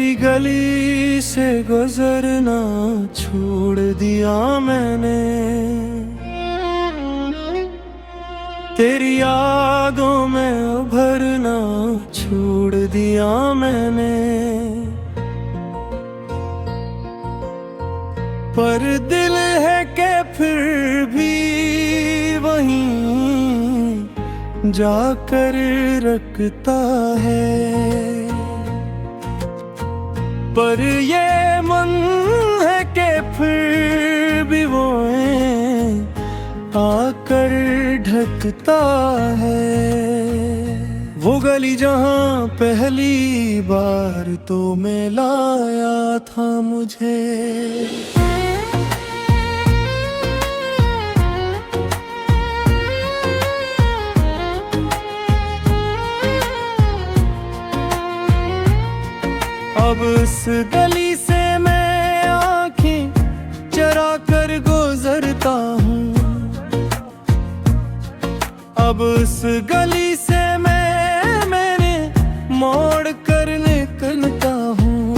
तेरी गली से गुजरना छोड़ दिया मैंने, तेरी यादों में उभरना छोड़ दिया मैंने। पर दिल है कि फिर भी वहीं जाकर रखता है। पर ये मन है कि फिर भी वो आकर ढकता है। वो गली जहाँ पहली बार तो मिलाया था मुझे, अब इस गली से मैं आँखें चरा कर गुजरता हूँ। अब इस गली से मैंने मोड़ कर निकलता हूँ।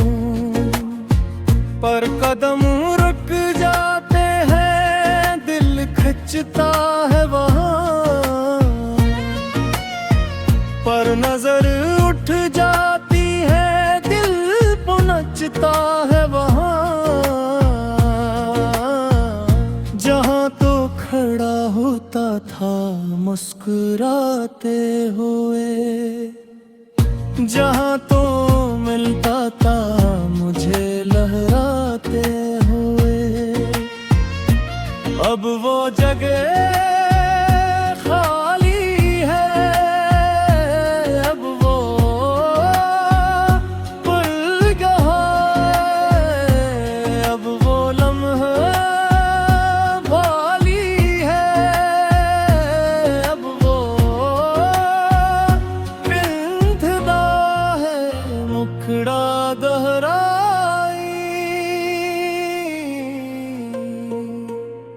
पर कदम रुक जाते हैं, दिल खिंचता है वहाँ। पर नजर उठ जाती है, नचता है वहाँ। जहाँ तो खड़ा होता था मुस्कुराते हुए, जहाँ तो मिलता था मुझे लहराते हुए, अब वो जगह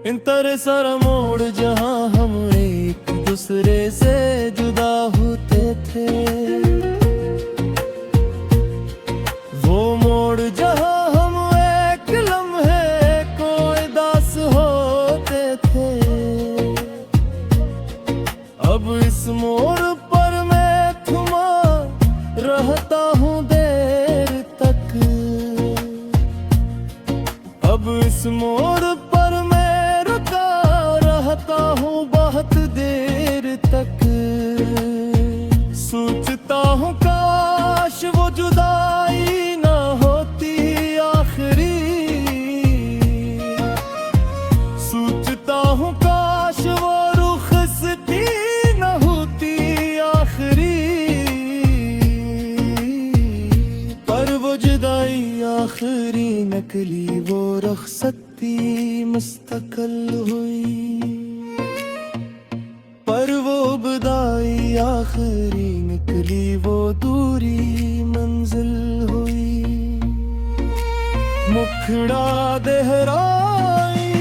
इन तरह सारा मोड़ जहाँ हम एक दूसरे से जुदा होते थे। वो मोड़ जहाँ हम एक लम्हे को दास होते थे। अब इस मोड़ पर मैं थमा रहता हूँ देर तक। अब इस मोड़ पर हूँ बहुत देर तक। सोचता हूँ काश वो जुदाई ना होती आखिरी। सोचता हूँ काश वो रुखसती ना होती आखिरी। पर वो जुदाई आखिरी नकली, वो रुखसती मुस्तकिल हुई। पर वो बदाई आखिरी निकली, वो दूरी मंजिल हुई। मुखड़ा देहराई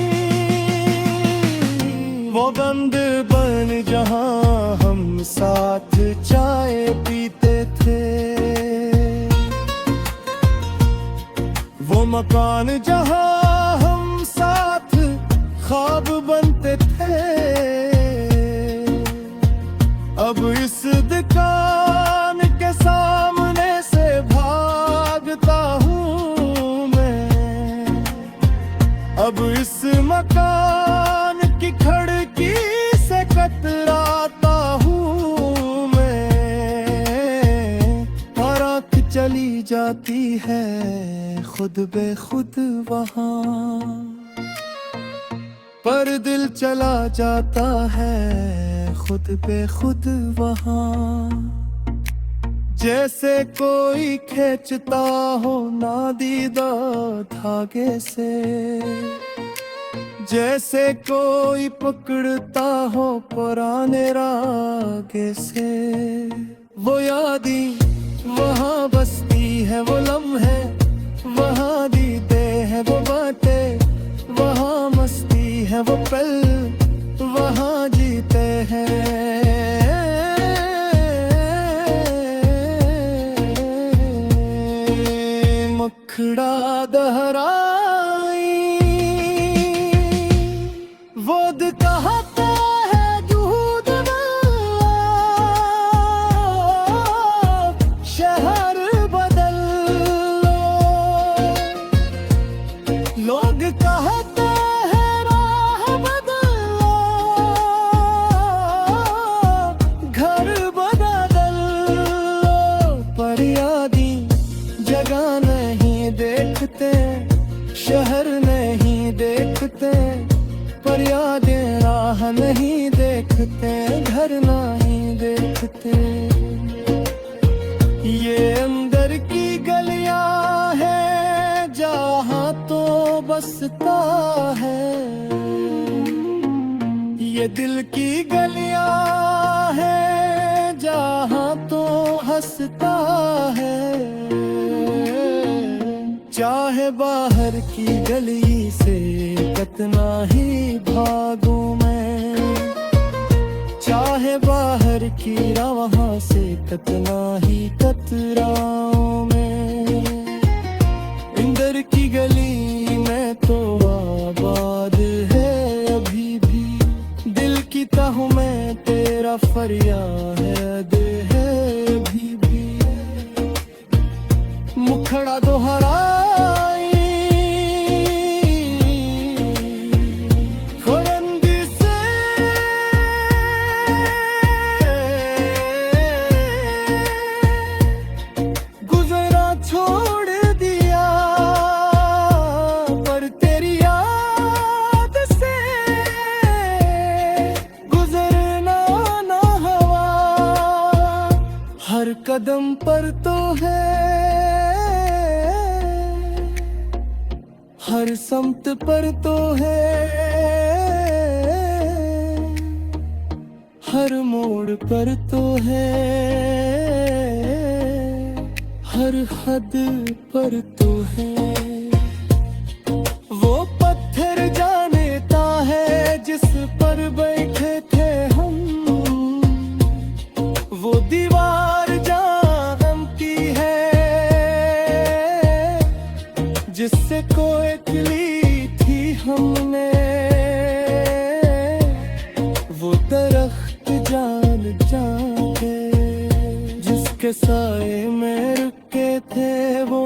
वो बंद बन जहाँ हम साथ चाय पीते थे। वो मकान जहाँ हम साथ ख्वाब बनते थे। अब इस दुकान के सामने से भागता हूँ मैं। अब इस मकान की खिड़की से कतराता हूँ मैं। और आँख चली जाती है खुद बेखुद वहाँ। पर दिल चला जाता है खुद पे खुद वहाँ। जैसे कोई खींचता हो नादीदा धागे से, जैसे कोई पकड़ता हो पुराने रागे से। वो यादी वहाँ बसती है, वो लम्हे वहाँ दीते हैं, वो बातें वहाँ मस्ती है, वो पल वहाँ जीते हैं। मुखड़ा दोहराई। वो कहते हैं दूध शहर बदल लो, लोग कहते हैं राह बदल लो, घर बदल लो। पर यादी जगह नहीं देखते, शहर नहीं देखते, पर यादें राह नहीं देखते, घर नहीं देखते। ये अंदर की गलियां हैं जहाँ तो बसता है, ये दिल की गलियां हैं जहाँ तो हंसता है। चाहे बाहर की गली से कितना ही भागूं मैं, चाहे बाहर की राह से कितना ही कतराऊं मैं, अंदर की गली में तो आबाद है अभी भी, दिल की तह में तेरा फरियाद है अभी भी। मुखड़ा दोहराई, खुरंदी से गुजरा छोड़ दिया, पर तेरी याद से गुजरना ना हवा। हर कदम पर तो है, हर समत पर तो है, हर मोड़ पर तो है, हर हद पर तो है। वो पत्थर जानता है जिस पर बैठे थे हम, वो दीवार जानती है जिससे कोई ली थी हमने, वो दरख्त जान के जिसके साए में रुके थे वो।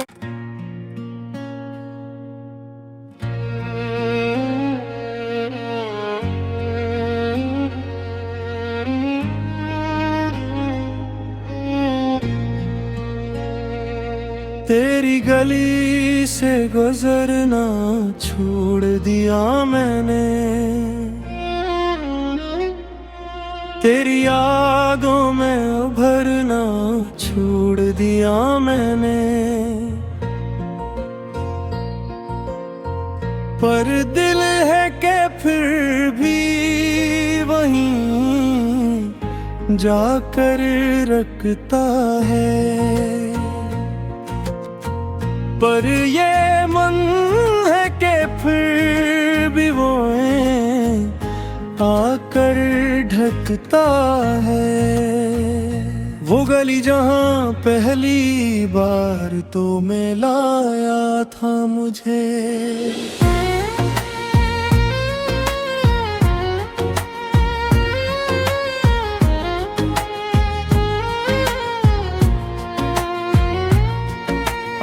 तेरी गली से गुजरना छोड़ दिया मैंने, तेरी यादों में उभरना छोड़ दिया मैंने। पर दिल है कि फिर भी वहीं जाकर रखता है, पर ये मन है कि फिर भी वो आकर ढकता है। वो गली जहाँ पहली बार तो मिलाया था मुझे,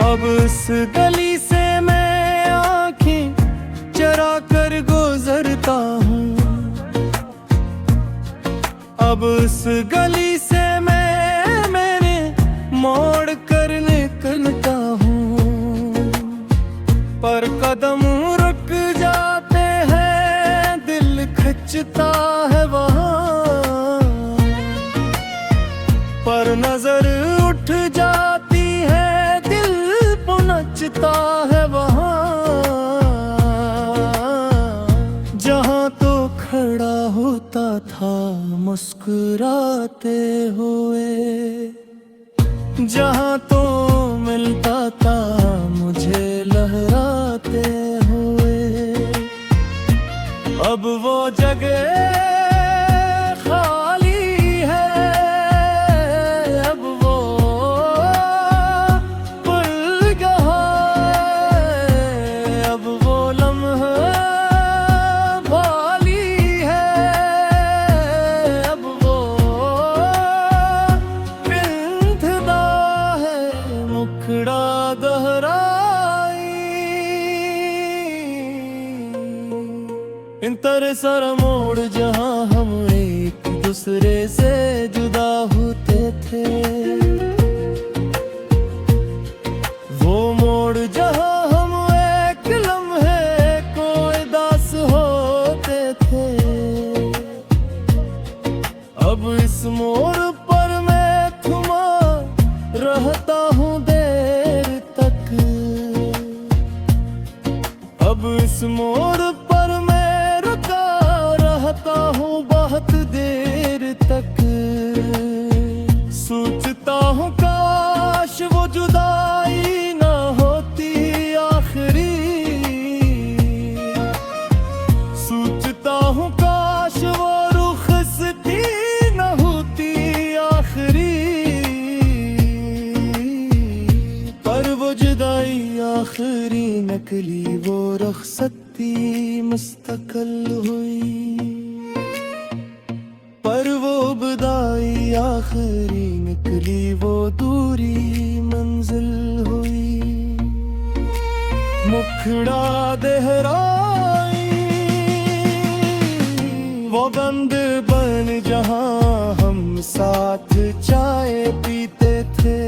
अब इस गली से मैं आँखें चरा कर गुजरता हूँ, अब इस गली से मैंने मोड़ कर निकलता हूँ, पर कदम रुक जाते हैं, दिल खिंचता है वहाँ, पर नजर उठ जाती है, नचता है वहाँ, जहाँ तो खड़ा होता था मुस्कुराते हुए, जहाँ तो मिलता था मुझे लहराते हुए, अब वो जगह दोहराई। इन तरह सारा मोड़ जहां हम एक दूसरे से जुदा होते थे, वो मोड़ जहां हम एक लम्हे को दास होते थे। अब इस मोड़ पर मैं थमा रहता हूँ देर तक, अब इस मोड़ पर मैं रुका रहता हूँ बहुत देर तक। सोचता हूँ काश वो जुदाई ना होती आखिरी, सोचता हूँ काश वो रुखसती ना होती आखिरी। पर वो जुदाई आखिरी नकली, वो रुखसती मुस्तकिल हुई। पर वो बदाई आखिरी निकली, वो दूरी मंजिल हुई। मुखड़ा देहराई वो बंद बन जहां हम साथ चाय पीते थे,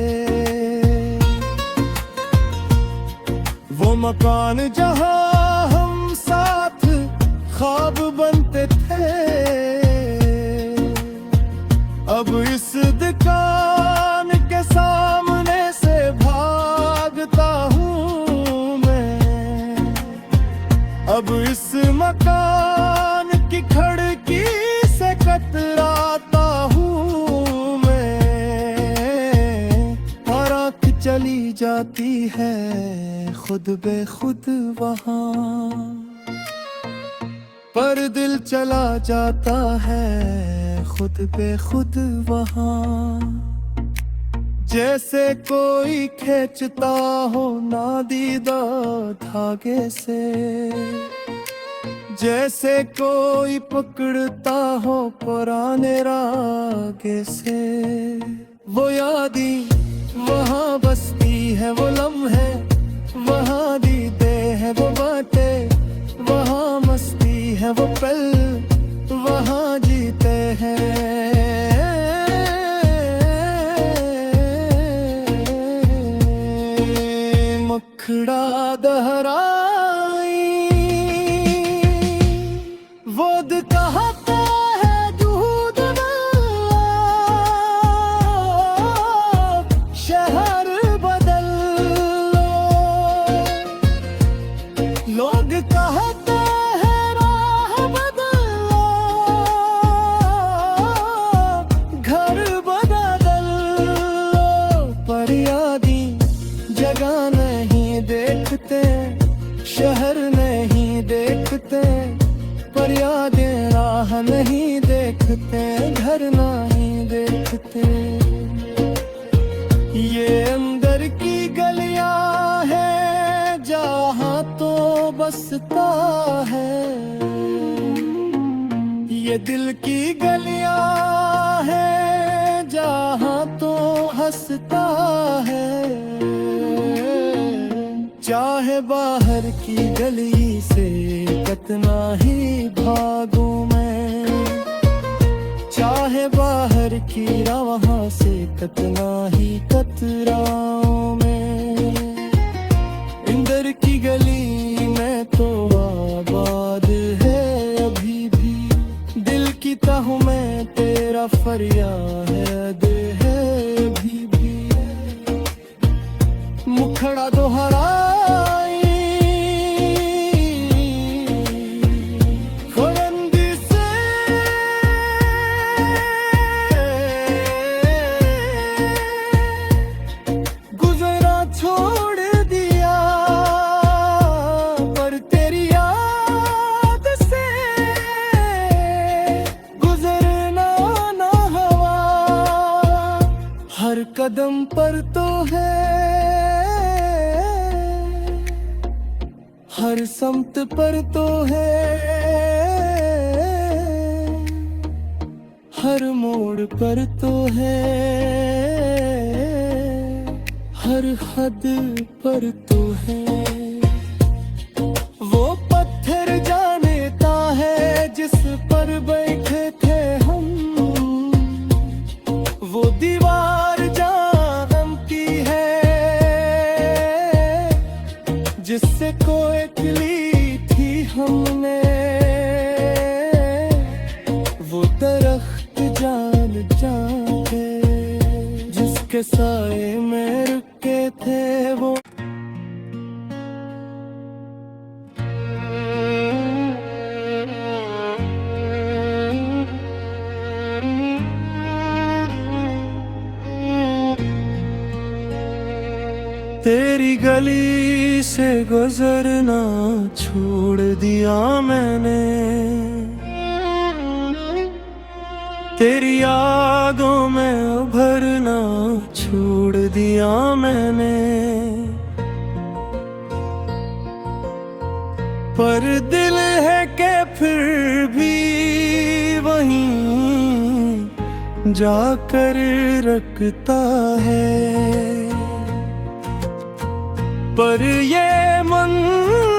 वो मकान जहां हम साथ ख्वाब बनते थे। अब इस दुकान के सामने से भागता हूँ मैं, अब इस मकान की खिड़की से कतराता हूँ मैं। और आँख चली जाती है खुद बेखुद वहाँ, पर दिल चला जाता है खुद पे खुद वहाँ। जैसे कोई खींचता हो नादीदा धागे से, जैसे कोई पकड़ता हो पुराने रागे से। वो यादी वहाँ बसती है, वो लम्हे वहाँ दीदे हैं, वो बातें वहाँ मस्ती है, वो पल वहाँ जीते हैं। मुखड़ा दोहराई वो कहते हैं दूध में शहर बदल लो। लोग कहते जगह नहीं देखते, शहर नहीं देखते, पर यादें राह नहीं देखते, घर नहीं देखते। ये अंदर की गलियां हैं जहाँ तो बसता है, ये दिल की गलियां हैं जहाँ तो हंसता है। चाहे बाहर की गली से कितना ही भागूं मैं, चाहे बाहर की राह से कितना ही कतराऊं मैं। अंदर की गली में तो आबाद है अभी भी, दिल की तह में तेरा फरियाद है अभी भी। मुखड़ा दोहराई फरंदी से गुजरा छोड़ दिया, पर तेरी याद से गुजरना ना हवा। हर कदम पर तो है, हर समत पर तो है, हर मोड़ पर तो है, हर हद पर तू है। वो पत्थर जानता है जिस पर बैठे थे हम, वो दीवार जानती है जिससे कोई ली थी हमने, वो दरख्त जानते जिसके साए में रुके थे वो। तेरी गली से गुजरना छोड़ दिया मैंने, तेरी यादों में उभरना छोड़ दिया मैंने। पर दिल है कि फिर भी वहीं जाकर रखता है। पर ये मन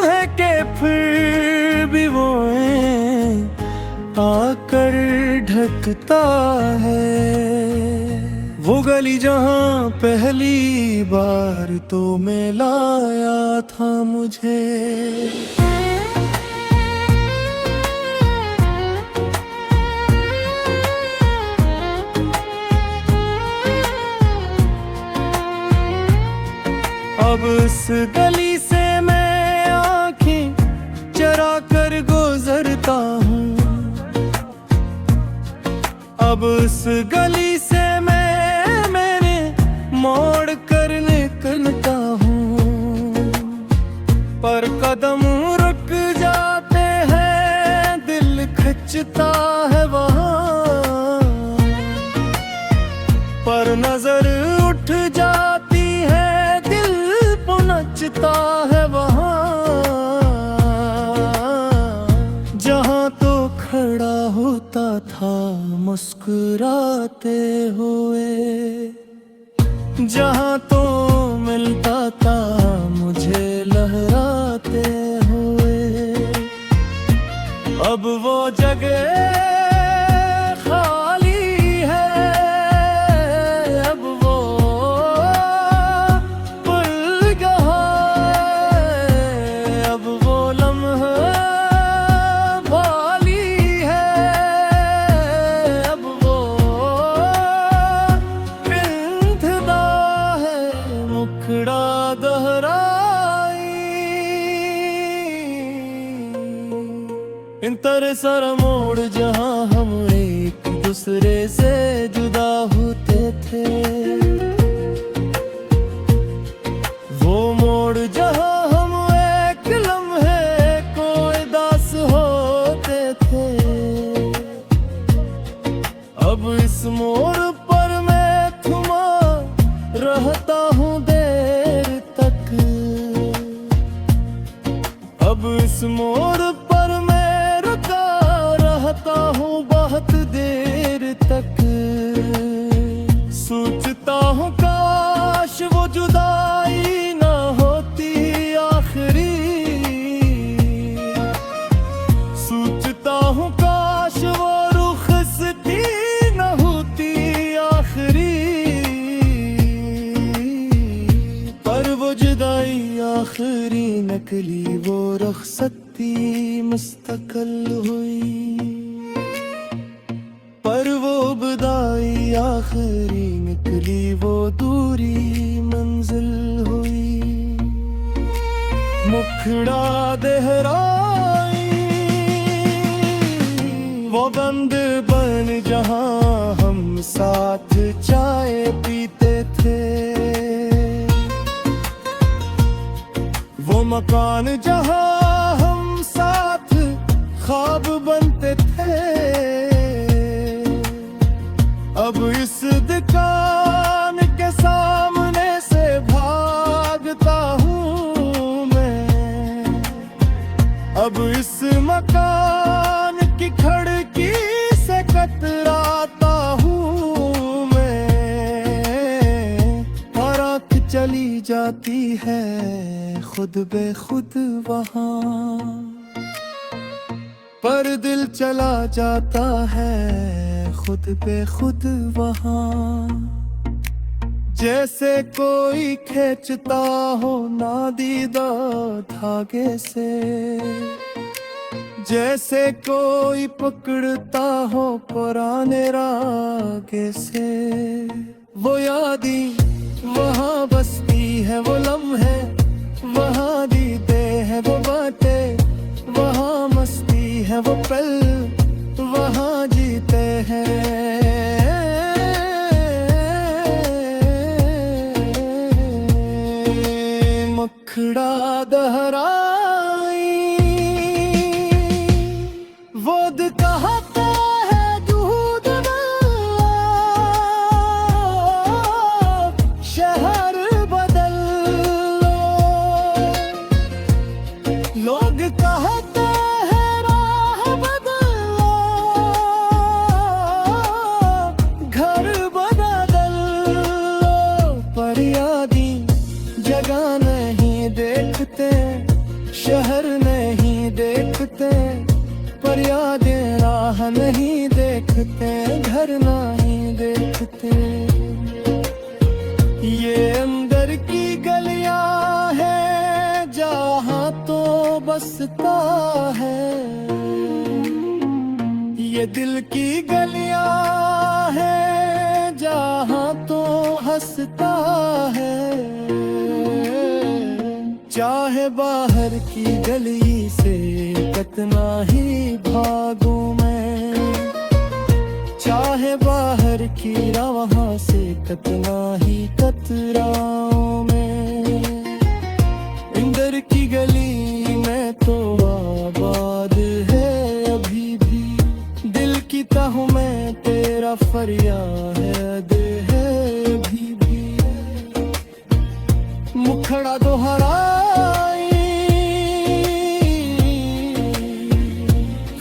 है कि फिर भी वो आकर ढकता है। वो गली जहाँ पहली बार तो मिलाया था मुझे, अब उस गली से मैं आँखें चरा कर गुजरता हूँ। अब उस गली से मैंने मोड़ कर निकलता हूँ। पर कदम रुक जाते हैं, दिल खिंचता है वहाँ। पर नजर उठ जाती है, नचता है वहाँ। जहाँ तो खड़ा होता था मुस्कुराते हुए, जहाँ तो मिलता था मुझे लहराते हुए, अब वो जगह इन तरह सारा मोड़ जहाँ हम एक दूसरे से जुदा होते थे, वो मोड़ जहाँ हम एक लम्हे कोई दास होते थे। अब इस मोड़ पर मैं थमा रहता हूँ देर तक, अब इस मोड़ पर रहता हूँ बहुत देर तक। सोचता हूँ काश वो जुदाई ना होती आखिरी, सोचता हूँ काश वो रुखसती ना होती आखिरी। पर वो जुदाई आखिरी नकली, वो रुखसती मुस्तकिल हुई। पर वो बदाई आखिरी निकली, वो दूरी मंजिल हुई। मुखड़ा देहराई वो बंद बन जहाँ हम साथ चाय पीते थे, वो मकान जहाँ हम साथ ख्वाब बनते थे। अब इस दुकान के सामने से भागता हूँ मैं, अब इस मकान की खिड़की से कतराता हूँ मैं। और आँख चली है खुद बेखुद वहाँ, पर दिल चला जाता है खुद बेखुद वहाँ। जैसे कोई खींचता हो नादीदा धागे से, जैसे कोई पकड़ता हो पुराने रागे से। वो यादी वहाँ बसती है, वो लम्हे वहाँ दीते हैं, वो बातें वहाँ मस्ती है, वो पल वहाँ जीते हैं। मखड़ा दहराई वो कहता है दूध में, शहर बदल लो। लोग कहते हैं राह बदल लो, घर बदल लो। पर यादी जगह नहीं देखते, शहर नहीं देखते, पर यादें राह नहीं देखते, घर नहीं देखते। ये अंदर की गलियां हैं जहाँ तो बसता है, ये दिल की गलियां हैं जहाँ तो हंसता है। चाहे बाहर की गली से कितना ही भागूं मैं, चाहे बाहर की राह से कितना ही कतराऊं मैं, अंदर की गली में तो आबाद है अभी भी। दिल की तह में तेरा फरियाद है अभी भी। मुखड़ा दोहराई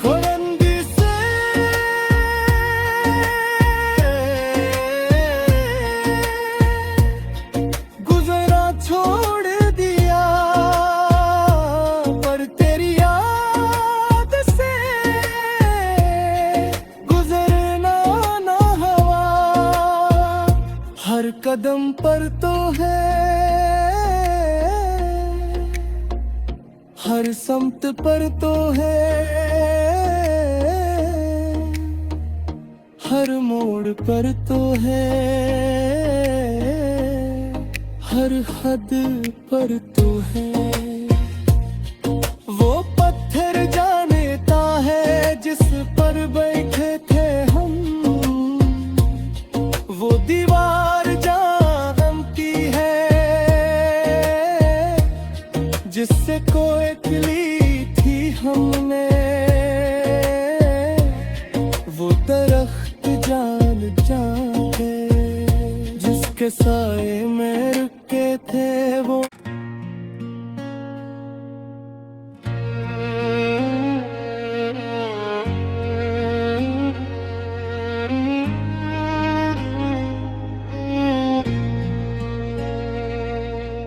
खुरंदी से, गुजरा छोड़ दिया, पर तेरी याद से गुजरना ना हवा। हर कदम पर तो है, हर सम्त पर तो है, हर मोड़ पर तो है, हर हद पर तो है। वो पत्थर जानता है जिस पर बैठे थे हम, वो दीवार जानती है जिससे कोई ली थी हमने, वो दरख्त जान जिसके साए में रुके थे वो।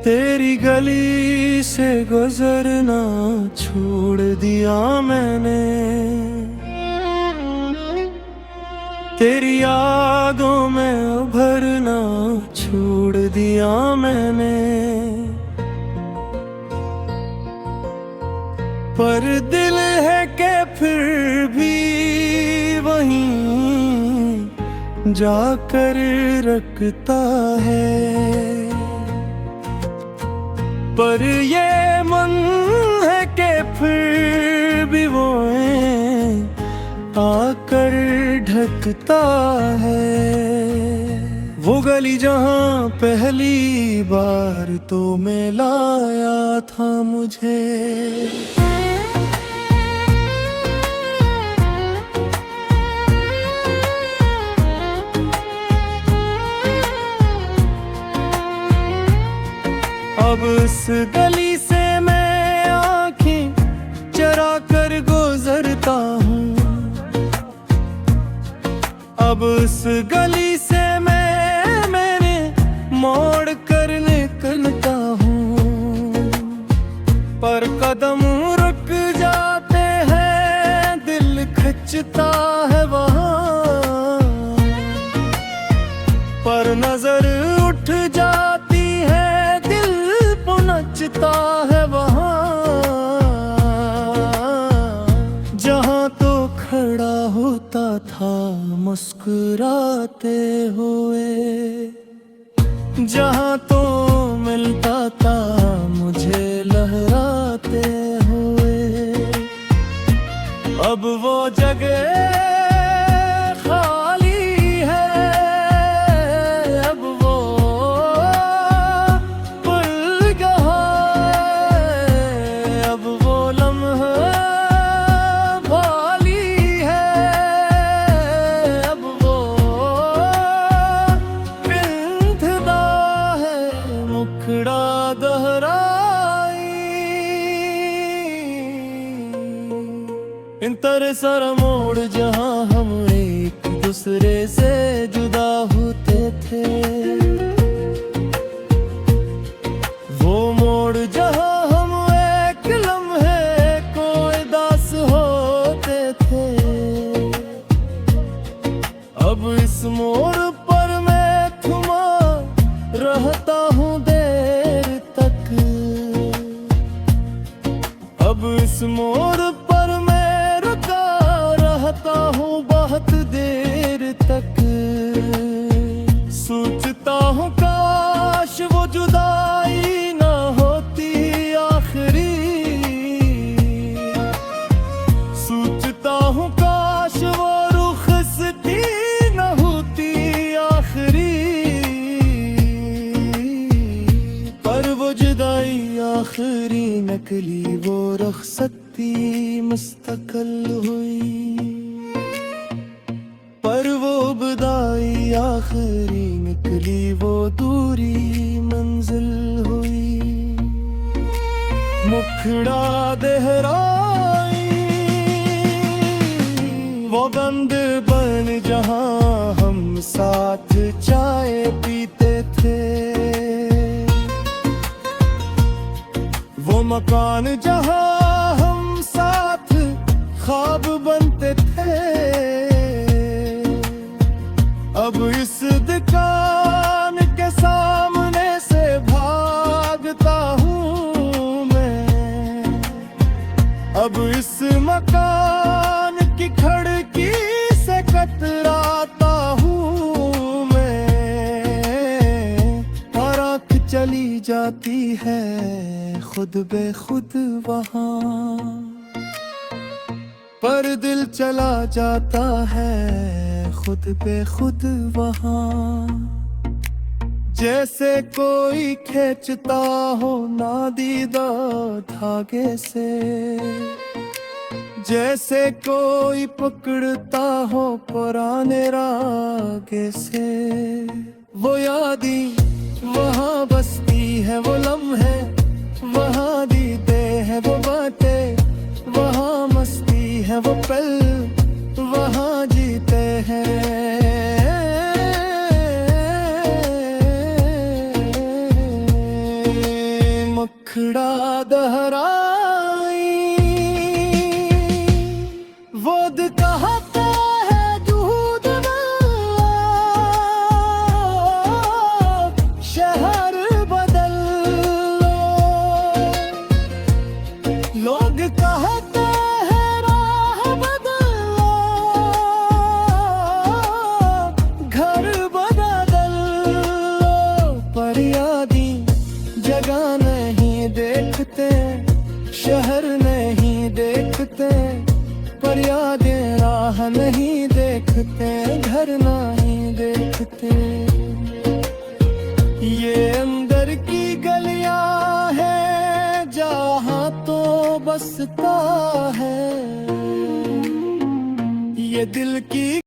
तेरी गली से गुजरना छोड़ दिया मैंने, तेरी यादों में उभरना छोड़ दिया मैंने। पर दिल है कि फिर भी वहीं जाकर रखता है। पर ये मन है कि फिर भी वो आकर ढकता है। वो गली जहाँ पहली बार तो मिलाया था मुझे, अब उस गली से मैं आँखें चरा कर गुजरता हूँ, अब उस गली से मैंने मोड़ कर निकलता हूँ। पर कदम रुक जाते हैं, दिल खिंचता है वहाँ, पर नजर उठ जाती है, दिल पुनचता है वहाँ। जहाँ तो खड़ा होता था मुस्कुराते हुए, जहाँ तो मिलता था मुझे लहराते हुए, अब वो जगह खाली है, अब वो भूल गया है, अब वो लम्हा खाली है, अब वो बिंधदा है मुखड़ा दोहराई। इन तरह सारा मोड़ जहाँ हम एक दूसरे से जुदा होते थे, वो मोड़ जहाँ हम एक लम्हे को दास होते थे, अब इस मोड़ पर मैं थमा रहता हूँ देर तक, अब इस मोड़ पर मैं रुका रहता हूँ बहुत देर तक। सोचता हूँ काश वो जुदाई ना होती आखिरी, सोचता हूँ काश वो रुखसती ना होती आखिरी, पर वो जुदाई आखिरी नकली, वो रुखसती मुस्तकिल हुई, पर वो विदाई आखिरी निकली, वो दूरी मंजिल हुई। मुखड़ा दोहराई वो बंद बन जहाँ हम साथ चाय पीते थे, वो मकान जहाँ हम साथ ख्वाब बनते थे, अब इस दुकान के सामने से भागता हूँ मैं, अब इस मकान की खिड़की से कतराता हूँ मैं, और आँख चली जाती है खुद बेखुद वहाँ, पर दिल चला जाता है खुद पे खुद वहाँ। जैसे कोई खींचता हो नादीदा धागे से, जैसे कोई पकड़ता हो पुराने रागे से, वो यादी वहाँ बसती है, वो लम्हे वहाँ दीदे हैं, वो बातें वहाँ मस्ती है, वो पल वहाँ जीते हैं। मुखड़ा दोहराई वो कहता है दूध शहर बदल लो, लोग कहते जगह नहीं देखते, शहर नहीं देखते, पर यादें राह नहीं देखते, घर नहीं देखते। ये अंदर की गलियां हैं जहाँ तो बसता है, ये दिल की